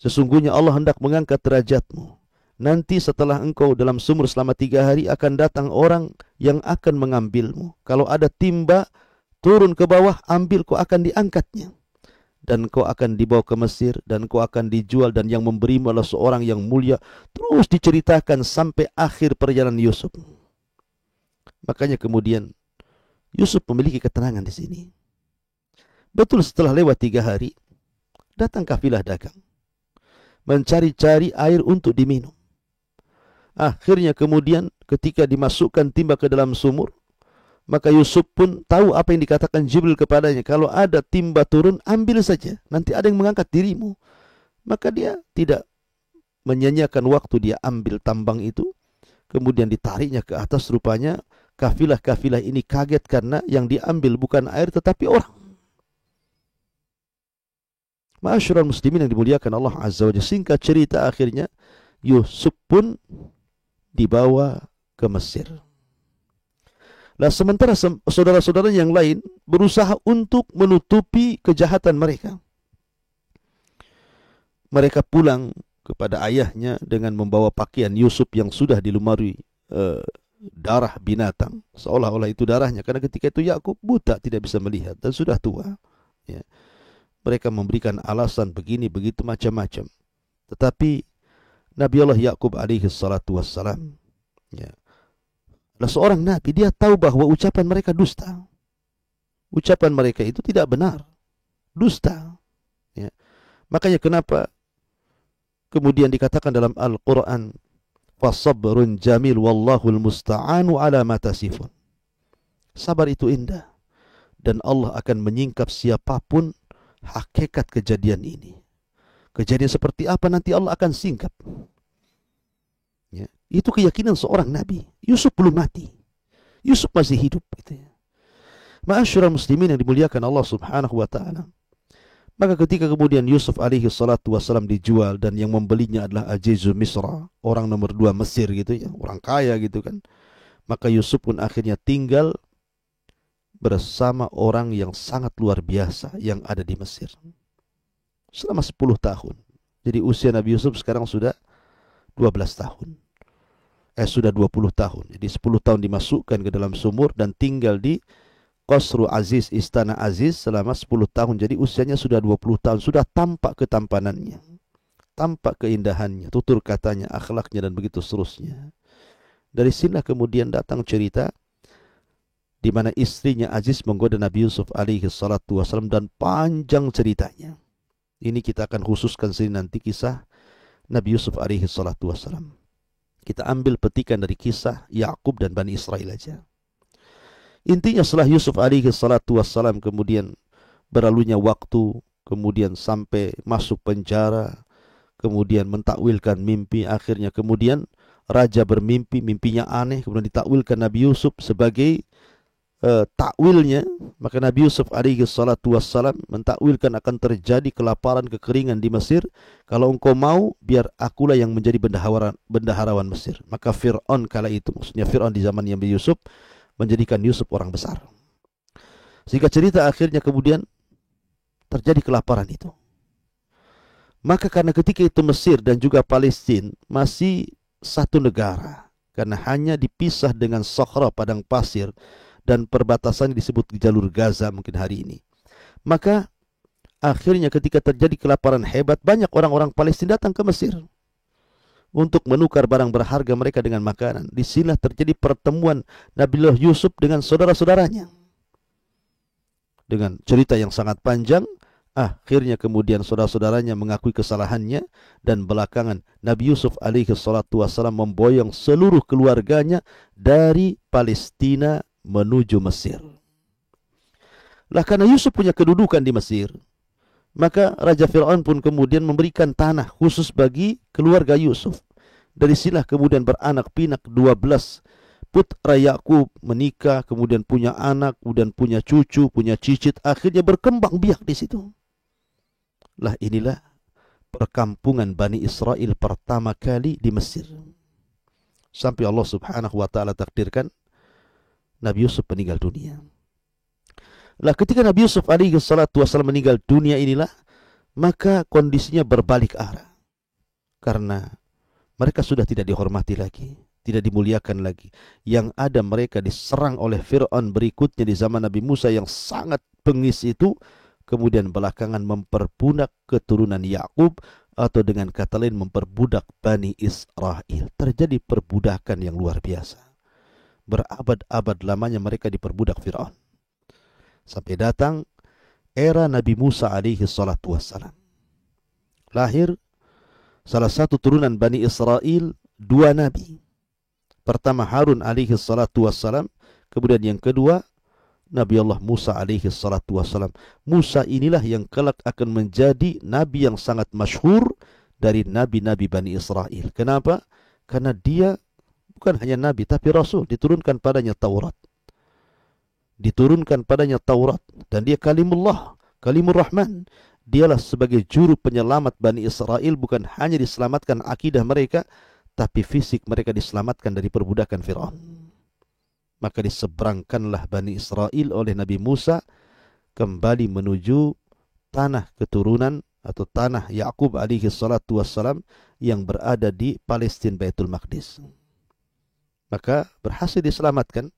Sesungguhnya Allah hendak mengangkat derajatmu. Nanti setelah engkau dalam sumur selama 3 hari akan datang orang yang akan mengambilmu. Kalau ada timba, turun ke bawah, ambil, kau akan diangkatnya. Dan kau akan dibawa ke Mesir, dan kau akan dijual, dan yang memberimu adalah seorang yang mulia. Terus diceritakan sampai akhir perjalanan Yusuf. Makanya kemudian Yusuf memiliki ketenangan di sini. Betul, setelah lewat 3 hari, datang kafilah dagang, mencari-cari air untuk diminum. Akhirnya kemudian ketika dimasukkan timba ke dalam sumur, maka Yusuf pun tahu apa yang dikatakan Jibril kepadanya. Kalau ada timba turun, ambil saja. Nanti ada yang mengangkat dirimu. Maka dia tidak menyanyiakan waktu, dia ambil tambang itu. Kemudian ditariknya ke atas. Rupanya kafilah-kafilah ini kaget karena yang diambil bukan air tetapi orang. Ma'asyiral muslimin yang dimuliakan Allah Azza wa Jalla. Singkat cerita, akhirnya Yusuf pun dibawa ke Mesir. Nah, sementara saudara-saudara yang lain berusaha untuk menutupi kejahatan mereka. Mereka pulang kepada ayahnya dengan membawa pakaian Yusuf yang sudah dilumuri darah binatang, seolah-olah itu darahnya, karena ketika itu Yakub buta, tidak bisa melihat dan sudah tua. Ya. Mereka memberikan alasan begini begitu macam-macam. Tetapi Nabi Allah Yakub alaihi salatu wassalam, ya, adalah seorang nabi. Dia tahu bahwa ucapan mereka dusta. Ucapan mereka itu tidak benar, dusta. Ya. Makanya kenapa kemudian dikatakan dalam Al-Quran, fasabrun jamil wallahul musta'anu ala ma tasifun. Sabar itu indah, dan Allah akan menyingkap siapapun hakikat kejadian ini. Kejadian seperti apa nanti Allah akan singkap. Ya. Itu keyakinan seorang nabi. Yusuf belum mati, Yusuf masih hidup. Gitu ya. Ma'asyiral muslimin yang dimuliakan Allah subhanahu wa ta'ala. Maka ketika kemudian Yusuf alaihi salatu wassalam dijual, dan yang membelinya adalah Azizu Misra, orang nomor 2 Mesir gitu ya, orang kaya gitu kan. Maka Yusuf pun akhirnya tinggal bersama orang yang sangat luar biasa yang ada di Mesir selama 10 tahun. Jadi usia Nabi Yusuf sekarang sudah 12 tahun. Sudah 20 tahun. Jadi 10 tahun dimasukkan ke dalam sumur dan tinggal di Qasru Aziz, istana Aziz selama 10 tahun. Jadi usianya sudah 20 tahun. Sudah tampak ketampanannya, tampak keindahannya, tutur katanya, akhlaknya, dan begitu seterusnya. Dari sinilah kemudian datang cerita di mana istrinya Aziz menggoda Nabi Yusuf alaihi salatu wasallam, dan panjang ceritanya. Ini kita akan khususkan sini nanti kisah Nabi Yusuf alaihi salatu wasallam. Kita ambil petikan dari kisah Yakub dan Bani Israel aja. Intinya setelah Yusuf alaihi salatu wassalam kemudian berlalunya waktu, kemudian sampai masuk penjara, kemudian mentakwilkan mimpi, akhirnya kemudian raja bermimpi, mimpinya aneh, kemudian ditakwilkan Nabi Yusuf sebagai takwilnya. Maka Nabi Yusuf alaihi salatu wassalam mentakwilkan akan terjadi kelaparan, kekeringan di Mesir. Kalau engkau mau, biar akulah yang menjadi bendaharawan Mesir. Maka Fir'aun kala itu, maksudnya Fir'aun di zaman Nabi Yusuf, menjadikan Yusuf orang besar. Sehingga cerita akhirnya kemudian terjadi kelaparan itu. Maka karena ketika itu Mesir dan juga Palestina masih satu negara, karena hanya dipisah dengan Sahra, padang pasir, dan perbatasan disebut jalur Gaza mungkin hari ini. Maka akhirnya ketika terjadi kelaparan hebat, banyak orang-orang Palestina datang ke Mesir untuk menukar barang berharga mereka dengan makanan. Di sinilah terjadi pertemuan Nabiullah Yusuf dengan saudara-saudaranya. Dengan cerita yang sangat panjang, akhirnya kemudian saudara-saudaranya mengakui kesalahannya, dan belakangan Nabi Yusuf alaihi salatu wassalam memboyong seluruh keluarganya dari Palestina menuju Mesir. Lah karena Yusuf punya kedudukan di Mesir, maka Raja Fir'aun pun kemudian memberikan tanah khusus bagi keluarga Yusuf. Dari sinilah kemudian beranak pinak 12 putra Yakub menikah, kemudian punya anak, kemudian punya cucu, punya cicit, akhirnya berkembang biak di situ. Lah inilah perkampungan Bani Israel pertama kali di Mesir. Sampai Allah subhanahu wa ta'ala takdirkan Nabi Yusuf meninggal dunia. Lah ketika Nabi Yusuf alaihi salatu wasallam meninggal dunia inilah, maka kondisinya berbalik arah. karena mereka sudah tidak dihormati lagi, tidak dimuliakan lagi. Yang ada mereka diserang oleh Fir'aun berikutnya di zaman Nabi Musa yang sangat bengis itu, kemudian belakangan memperbudak keturunan Yakub, atau dengan kata lain memperbudak Bani Israel. Terjadi perbudakan yang luar biasa. Berabad-abad lamanya mereka diperbudak Fir'aun. Sampai datang era Nabi Musa alaihi salatu wassalam. Lahir salah satu turunan Bani Israel, dua nabi. Pertama Harun alaihi salatu wassalam, kemudian yang kedua Nabi Allah Musa alaihi salatu wassalam. Musa inilah yang kelak akan menjadi nabi yang sangat masyhur dari nabi-nabi Bani Israel. Kenapa? Karena dia bukan hanya nabi tapi rasul, diturunkan padanya Taurat. Diturunkan padanya Taurat dan dia kalimullah, kalimur rahman. Dialah sebagai juru penyelamat Bani Israel, bukan hanya diselamatkan akidah mereka, tapi fisik mereka diselamatkan dari perbudakan Fir'aun. Maka diseberangkanlah Bani Israel oleh Nabi Musa kembali menuju tanah keturunan atau tanah Yakub alaihi salatu wassalam yang berada di Palestina, Baitul Maqdis. Maka berhasil diselamatkan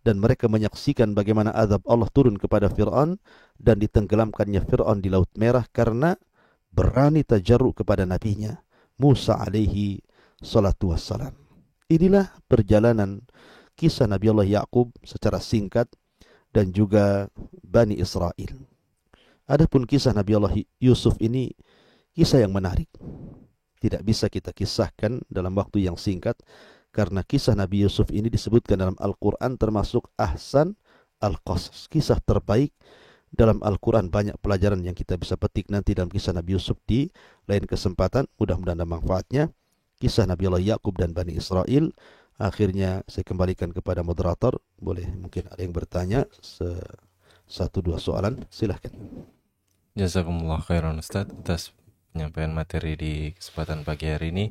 dan mereka menyaksikan bagaimana azab Allah turun kepada Fir'aun dan ditenggelamkannya Fir'aun di Laut Merah karena berani tajarruk kepada nabinya Musa alaihi salatu wassalam. Inilah perjalanan kisah Nabi Allah Yakub secara singkat dan juga Bani Israel. Adapun kisah Nabi Allah Yusuf ini kisah yang menarik. Tidak bisa kita kisahkan dalam waktu yang singkat karena kisah Nabi Yusuf ini disebutkan dalam Al-Quran termasuk ahsan al-qasas, kisah terbaik dalam Al-Quran. Banyak pelajaran yang kita bisa petik nanti dalam kisah Nabi Yusuf di lain kesempatan. Mudah-mudahan ada manfaatnya. Kisah Nabi Allah Yakub dan Bani Israel. Akhirnya saya kembalikan kepada moderator. Boleh mungkin ada yang bertanya satu dua soalan, silahkan. Jazakumullah khairan Ustaz atas penyampaian materi di kesempatan pagi hari ini.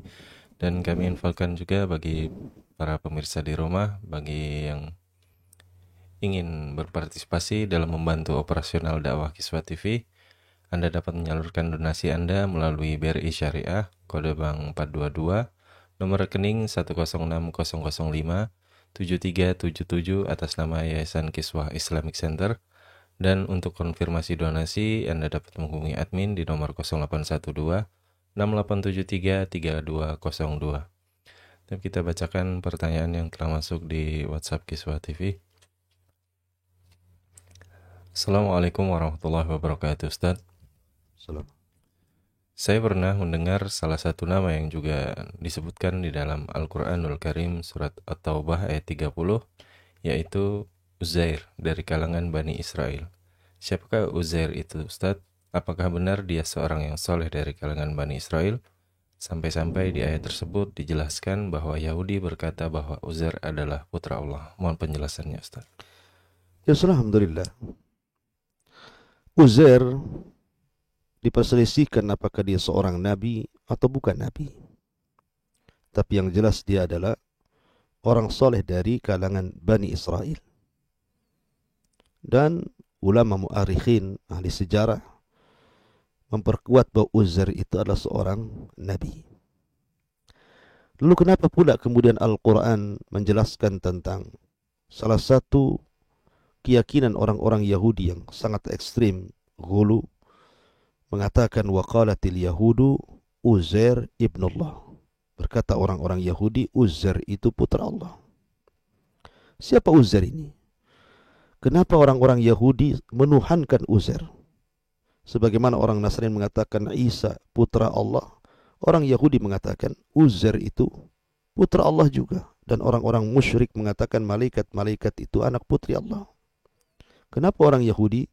Dan kami infokan juga bagi para pemirsa di rumah, bagi yang ingin berpartisipasi dalam membantu operasional dakwah Kiswah TV, Anda dapat menyalurkan donasi Anda melalui BRI Syariah, kode bank 422, nomor rekening 10600057377 atas nama Yayasan Kiswah Islamic Center. Dan untuk konfirmasi donasi, Anda dapat menghubungi admin di nomor 0812 6873 3202. Dan kita bacakan pertanyaan yang telah masuk di WhatsApp Kiswah TV. Assalamualaikum warahmatullahi wabarakatuh, Ustaz. Salam. Saya pernah mendengar salah satu nama yang juga disebutkan di dalam Al-Quranul Karim surat At-Taubah ayat 30, yaitu Uzair dari kalangan Bani Israel. Siapakah Uzair itu, Ustaz? Apakah benar dia seorang yang soleh dari kalangan Bani Israel? Sampai-sampai di ayat tersebut dijelaskan bahwa Yahudi berkata bahwa Uzair adalah putra Allah. Mohon penjelasannya, Ustaz. Ya, alhamdulillah. Uzair diperselisihkan apakah dia seorang nabi atau bukan nabi. Tapi yang jelas dia adalah orang soleh dari kalangan Bani Israel. Dan ulama mu'arikhin, ahli sejarah, memperkuat bahwa Uzair itu adalah seorang nabi. Lalu kenapa pula kemudian Al-Quran menjelaskan tentang salah satu keyakinan orang-orang Yahudi yang sangat ekstrim, ghulu, mengatakan waqalatil yahudu Uzair ibnullah. Berkata orang-orang Yahudi, Uzair itu putra Allah. Siapa Uzair ini? Kenapa orang-orang Yahudi menuhankan Uzair? Sebagaimana orang Nasrani mengatakan Isa putra Allah, orang Yahudi mengatakan Uzair itu putra Allah juga. Dan orang-orang musyrik mengatakan malaikat-malaikat itu anak putri Allah. Kenapa orang Yahudi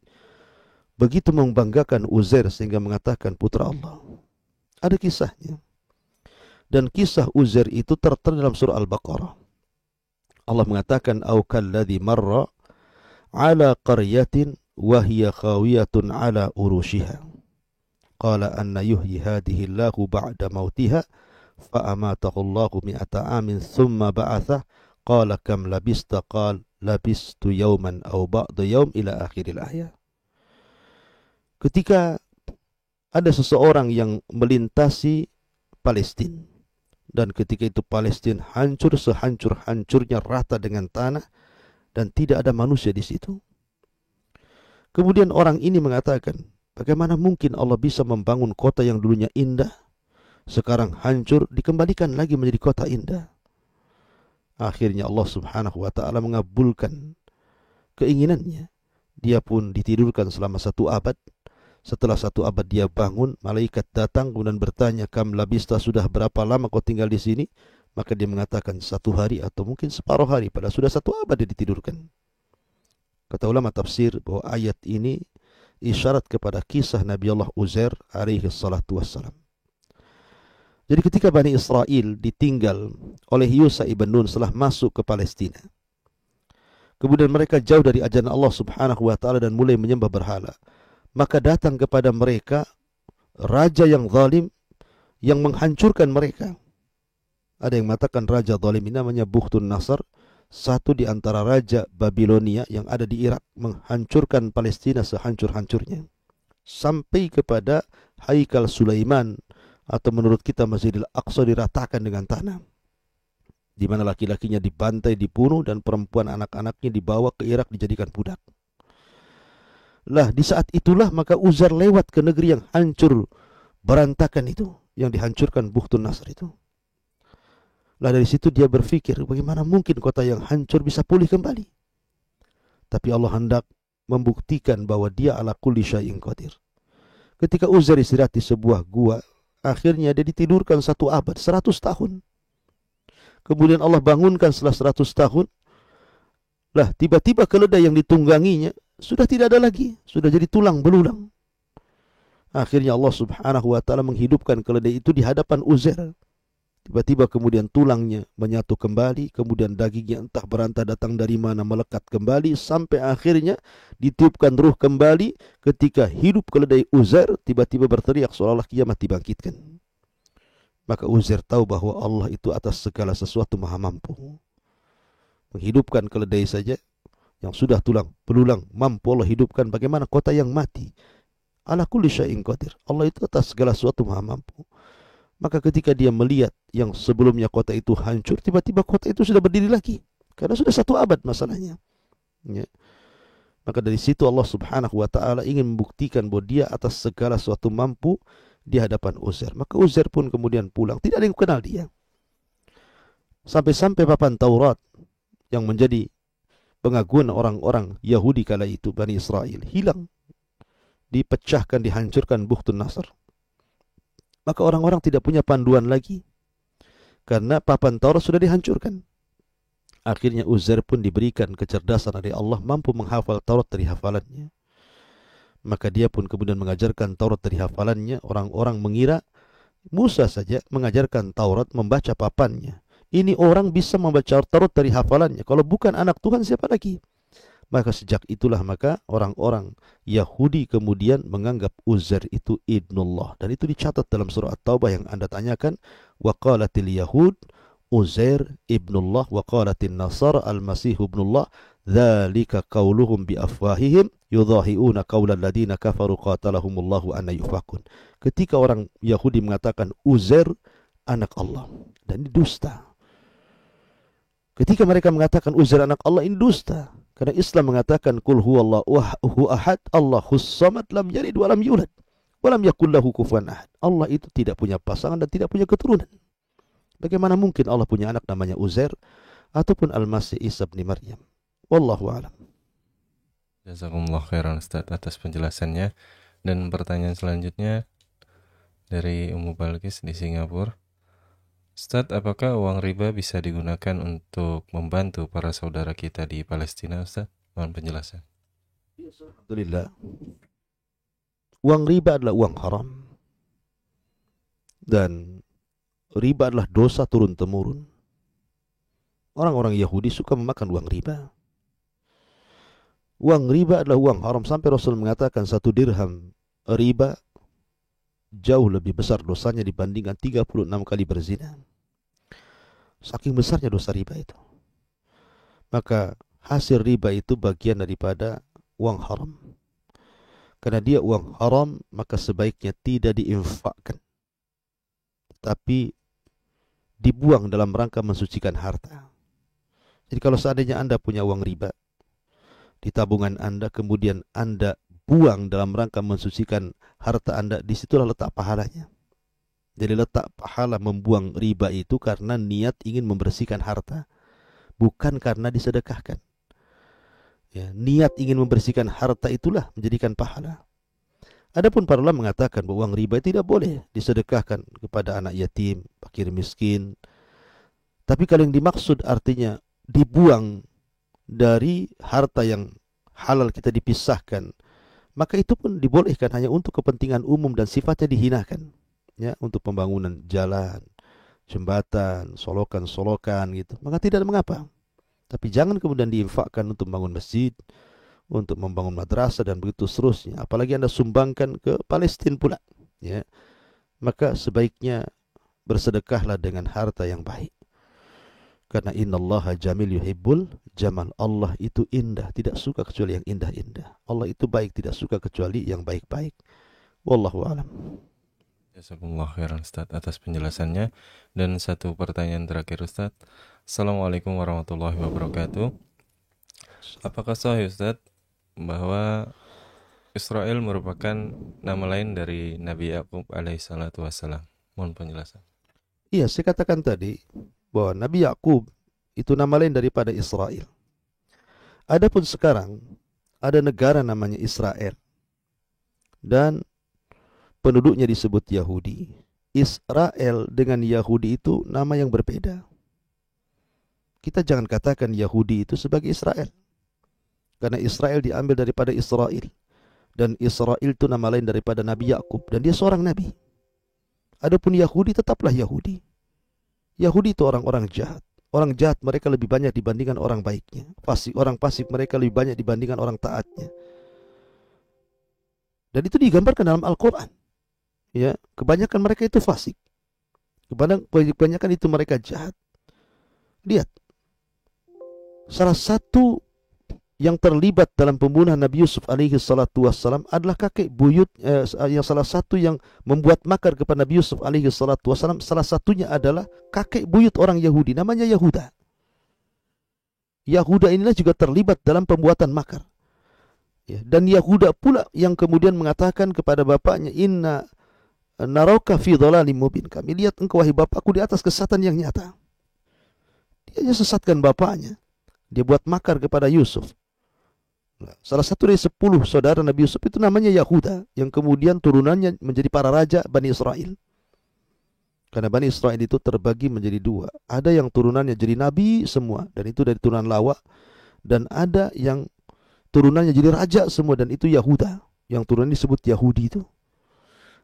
begitu membanggakan Uzair sehingga mengatakan putra Allah? Ada kisahnya. Dan kisah Uzair itu tertera dalam surah Al-Baqarah. Allah mengatakan au kalladzi marra ala qaryatin wa hiya khawiyatun ala urushiha qala anna yuhyi hadhihi Allahu ba'da mautiha fa amatahu Allahu mi'ata amin thumma ba'atha qala kam labista qala labistu yawman aw ba'da yawm ila akhiril ayat. Ketika ada seseorang yang melintasi Palestina. Dan ketika itu Palestina hancur sehancur-hancurnya, rata dengan tanah, dan tidak ada manusia di situ. Kemudian orang ini mengatakan, bagaimana mungkin Allah bisa membangun kota yang dulunya indah, sekarang hancur, dikembalikan lagi menjadi kota indah. Akhirnya Allah subhanahu wa ta'ala mengabulkan keinginannya. Dia pun ditidurkan selama 1 abad. Setelah 1 abad dia bangun, malaikat datang kemudian bertanya, kam labista, sudah berapa lama kau tinggal di sini? Maka dia mengatakan 1 hari atau mungkin separuh hari, padahal sudah 1 abad dia ditidurkan. Kata ulama tafsir bahwa ayat ini isyarat kepada kisah Nabi Allah Uzair alaihi salatu wassalam. Jadi ketika Bani Israel ditinggal oleh Yusha ibn Nun setelah masuk ke Palestina, kemudian mereka jauh dari ajaran Allah subhanahu wa ta'ala dan mulai menyembah berhala, maka datang kepada mereka raja yang zalim yang menghancurkan mereka. Ada yang mengatakan raja zalim ini namanya Bukhtun Nasr, satu di antara raja Babilonia yang ada di Irak, menghancurkan Palestina sehancur-hancurnya. Sampai kepada Haikal Sulaiman, atau menurut kita Masjidil Aqsa, diratakan dengan tanah, di mana laki-lakinya dibantai, dibunuh, dan perempuan anak-anaknya dibawa ke Irak dijadikan budak. Lah, di saat itulah maka Uzair lewat ke negeri yang hancur berantakan itu, yang dihancurkan Bukhtun Nasr itu. Lah dari situ dia berpikir, bagaimana mungkin kota yang hancur bisa pulih kembali? Tapi Allah hendak membuktikan bahwa dia ala kulli syai'in qadir. Ketika Uzair istirahat di sebuah gua, akhirnya dia ditidurkan 1 abad, 100 tahun. Kemudian Allah bangunkan setelah 100 tahun. Lah tiba-tiba keledai yang ditungganginya sudah tidak ada lagi, sudah jadi tulang belulang. Akhirnya Allah subhanahu wa ta'ala menghidupkan keledai itu di hadapan Uzair. Tiba-tiba kemudian tulangnya menyatu kembali, kemudian dagingnya entah berantah datang dari mana melekat kembali, sampai akhirnya ditiupkan ruh kembali. Ketika hidup keledai Uzair, tiba-tiba berteriak seolah-olah kiamat dibangkitkan. Maka Uzair tahu bahwa Allah itu atas segala sesuatu maha mampu. Menghidupkan keledai saja yang sudah tulang belulang mampu Allah hidupkan, bagaimana kota yang mati? Ala kulli syai'in qadir. Allah itu atas segala sesuatu maha mampu. Maka ketika dia melihat yang sebelumnya kota itu hancur, tiba-tiba kota itu sudah berdiri lagi, karena sudah 1 abad masalahnya. Ya. Maka dari situ Allah subhanahu wa ta'ala ingin membuktikan bahwa dia atas segala sesuatu mampu di hadapan Uzair. Maka Uzair pun kemudian pulang, tidak ada yang kenal dia. Sampai-sampai papan Taurat yang menjadi pengaguan orang-orang Yahudi kala itu, Bani Israel, hilang, dipecahkan, dihancurkan Bukhtun Nasr. Maka orang-orang tidak punya panduan lagi, karena papan Taurat sudah dihancurkan. Akhirnya Uzair pun diberikan kecerdasan dari Allah, mampu menghafal Taurat dari hafalannya. Maka dia pun kemudian mengajarkan Taurat dari hafalannya. Orang-orang mengira Musa saja mengajarkan Taurat membaca papannya. Ini orang bisa membaca Taurat dari hafalannya. Kalau bukan anak Tuhan, siapa lagi? Maka sejak itulah maka orang-orang Yahudi kemudian menganggap Uzair itu ibnullah. Dan itu dicatat dalam surah At-Taubah yang Anda tanyakan. Wa qalatil Yahud Uzair ibnullah wa qalatin Nasara al-Masih ibnullah. Dzalika qauluhum bi afwahihim yudhahiuna qaulal ladina kafaru qatalahumullahu anna yufakun. Ketika orang Yahudi mengatakan Uzair anak Allah, dan ini dusta. Ketika mereka mengatakan Uzair anak Allah, ini dusta. Karena Islam mengatakan qul huwallahu ahad, Allahus samad, lam yalid wa lam yulad wa lam yakul lahu kufuwan ahad. Allah itu tidak punya pasangan dan tidak punya keturunan. Bagaimana mungkin Allah punya anak namanya Uzair ataupun Al-Masih Isa bin Maryam? Wallahu a'lam. Jazakumullah khairan Ustaz atas penjelasannya. Dan pertanyaan selanjutnya dari Ummu Balkis di Singapura. Ustaz, apakah uang riba bisa digunakan untuk membantu para saudara kita di Palestina, Ustaz? Mohon penjelasan. Alhamdulillah. Uang riba adalah uang haram. Dan riba adalah dosa turun-temurun. Orang-orang Yahudi suka memakan uang riba. Uang riba adalah uang haram. Sampai Rasul mengatakan 1 dirham riba jauh lebih besar dosanya dibandingkan 36 kali berzina. Saking besarnya dosa riba itu. Maka hasil riba itu bagian daripada uang haram. Karena dia uang haram, maka sebaiknya tidak diinfakkan. tapi dibuang dalam rangka mensucikan harta. Jadi kalau seandainya Anda punya uang riba di tabungan Anda, kemudian Anda buang dalam rangka mensucikan harta Anda, disitulah letak pahalanya. Jadi letak pahala membuang riba itu karena niat ingin membersihkan harta, bukan karena disedekahkan. Ya, niat ingin membersihkan harta itulah menjadikan pahala. Adapun para ulama mengatakan bahwa uang riba tidak boleh disedekahkan kepada anak yatim, fakir miskin. Tapi kalau yang dimaksud artinya dibuang dari harta yang halal kita dipisahkan, maka itu pun dibolehkan hanya untuk kepentingan umum dan sifatnya dihinakan. Ya, untuk pembangunan jalan, jembatan, solokan-solokan gitu. Maka tidak ada mengapa. Tapi jangan kemudian diinfakkan untuk membangun masjid, untuk membangun madrasah dan begitu seterusnya. Apalagi Anda sumbangkan ke Palestina pula. Ya. Maka sebaiknya bersedekahlah dengan harta yang baik. Karena innallaha jamil yuhibbul jamal. Allah itu indah, tidak suka kecuali yang indah-indah. Allah itu baik, tidak suka kecuali yang baik-baik. Wallahu a'lam. Jazakumullah khairan Ustaz atas penjelasannya. Dan satu pertanyaan terakhir Ustaz. Assalamualaikum warahmatullahi wabarakatuh. Apakah sahih Ustaz bahwa Israel merupakan nama lain dari Nabi Yakub alaihissalatu wassalam? Mohon penjelasan. Iya, saya katakan tadi bahwa Nabi Yakub itu nama lain daripada Israel. Adapun sekarang ada negara namanya Israel dan penduduknya disebut Yahudi. Israel dengan Yahudi itu nama yang berbeda. Kita jangan katakan Yahudi itu sebagai Israel, karena Israel diambil daripada Israel, dan Israel itu nama lain daripada Nabi Yakub, dan dia seorang nabi. Adapun Yahudi tetaplah Yahudi. Yahudi itu orang-orang jahat. Orang jahat mereka lebih banyak dibandingkan orang baiknya. Orang fasik mereka lebih banyak dibandingkan orang taatnya. Dan itu digambarkan dalam Al-Quran. Ya, kebanyakan mereka itu fasik. Kebanyakan itu mereka jahat. Lihat, salah satu yang terlibat dalam pembunuhan Nabi Yusuf alaihi salatu wassalam adalah kakek buyut yang salah satu yang membuat makar kepada Nabi Yusuf alaihi salatu wassalam, salah satunya adalah kakek buyut orang Yahudi namanya Yahuda. Yahuda inilah juga terlibat dalam pembuatan makar. Ya, dan Yahuda pula yang kemudian mengatakan kepada bapaknya, inna naraka fi dhalalim mubin. Kami lihat engkau wahai bapakku di atas kesesatan yang nyata. Dia hanya sesatkan bapaknya. Dia buat makar kepada Yusuf. Salah satu dari 10 saudara Nabi Yusuf itu namanya Yahuda, yang kemudian turunannya menjadi para raja Bani Israel. Karena Bani Israel itu terbagi menjadi dua. Ada yang turunannya jadi nabi semua, dan itu dari turunan Lawa. Dan ada yang turunannya jadi raja semua, dan itu Yahuda, yang turunannya disebut Yahudi itu.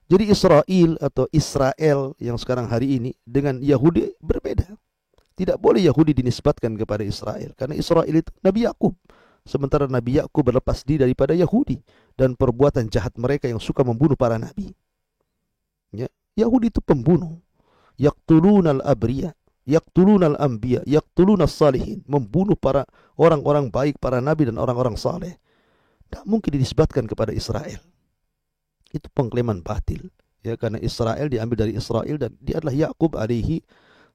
Jadi Israel atau Israel yang sekarang hari ini dengan Yahudi berbeda. Tidak boleh Yahudi dinisbatkan kepada Israel, karena Israel itu Nabi Yakub. Sementara Nabi Yakub berlepas diri daripada Yahudi dan perbuatan jahat mereka yang suka membunuh para nabi. Ya, Yahudi itu pembunuh. Yaqtulunal abriya, yaqtulunal anbiya, yaqtulunal salihin, membunuh para orang-orang baik, para nabi dan orang-orang saleh. Tak mungkin dinisbatkan kepada Israel. Itu pengklaim batil. Ya, karena Israel diambil dari Israel dan dia adalah Yakub alaihi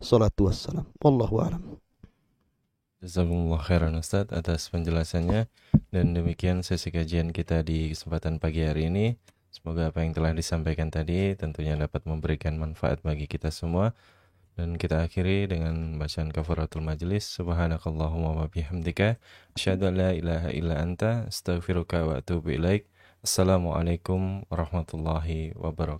salatu wassalam. Wallahu a'lam. Jazakumullah khairan Ustaz atas penjelasannya. Dan demikian sesi kajian kita di kesempatan pagi hari ini. Semoga apa yang telah disampaikan tadi tentunya dapat memberikan manfaat bagi kita semua. Dan kita akhiri dengan bacaan kafaratul majlis. Subhanakallahumma wa bihamdika asyhadu an la ilaha illa anta astaghfiruka wa atubu ilaik. Assalamualaikum warahmatullahi wabarakatuh.